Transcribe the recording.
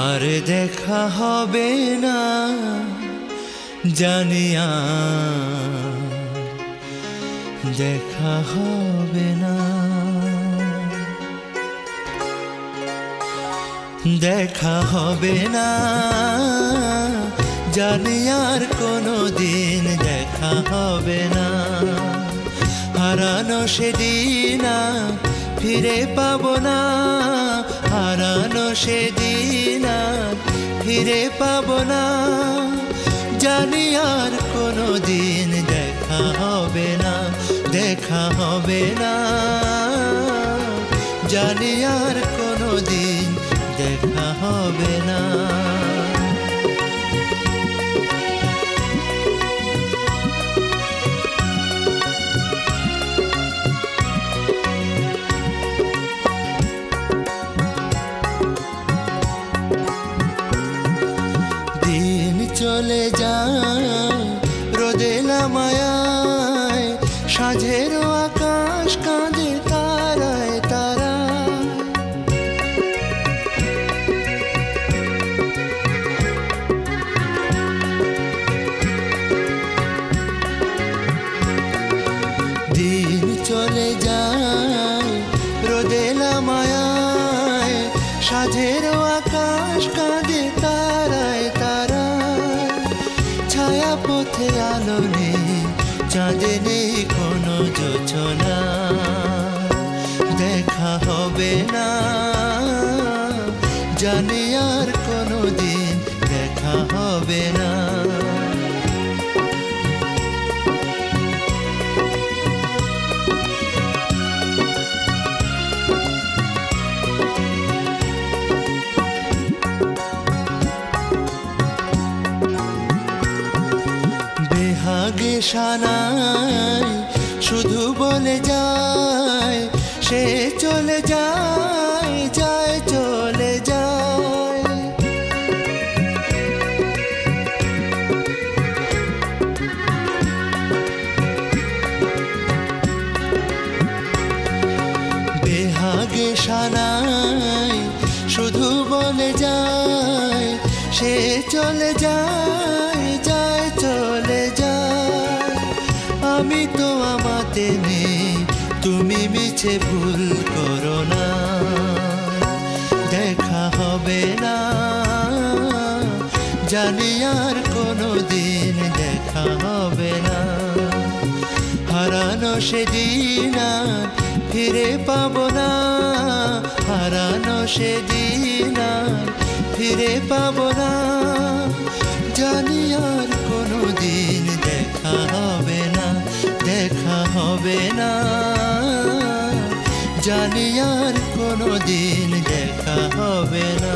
আর দেখা হবে না জানি আর দেখা হবে না, দেখা হবে না জানি আর কোনো দিন দেখা হবে না। হারানো সেদিন ফিরে পাবো না, হারানো সেদিন ফিরে পাবো না। জানি আর কোনো দিন দেখা হবে না, দেখা হবে না। জানি আর কোনো দিন দেখা হবে না। দিন চলে যায় রোদেলা মায়ায়, সাঁঝেরও আকাশ কাঁদে তারায় তারায়। দিন চলে যায় রোদেলা মায়ায়, সাঁঝেরও আকাশ কাঁদে তারায় তারায়। ছায়া পথে আলো নেই, চাঁদে নেই কোনো যোছনা। দেখা হবে না জানি আর কোনো দিন দেখা হবে না। বেহাগে সানাই শুধু বলে যায়, সে চলে যায় যায় চলে যায়। বেহাগে সানাই শুধু বলে যায়, সে চলে যায় যায় চলে যায়। আমি তো আমাতে নেই, তুমি মিছে ভুল করো না। দেখা হবে না জানি আর কোনো দিন দেখা হবে না। হারানো সেদিন ফিরে পাবো না, হারানো সেদিন ফিরে পাবো না। জানি আর কোনো দিন দেখা হবে না, দেখা হবে না। জানি আর কোনো দিন দেখা হবে না।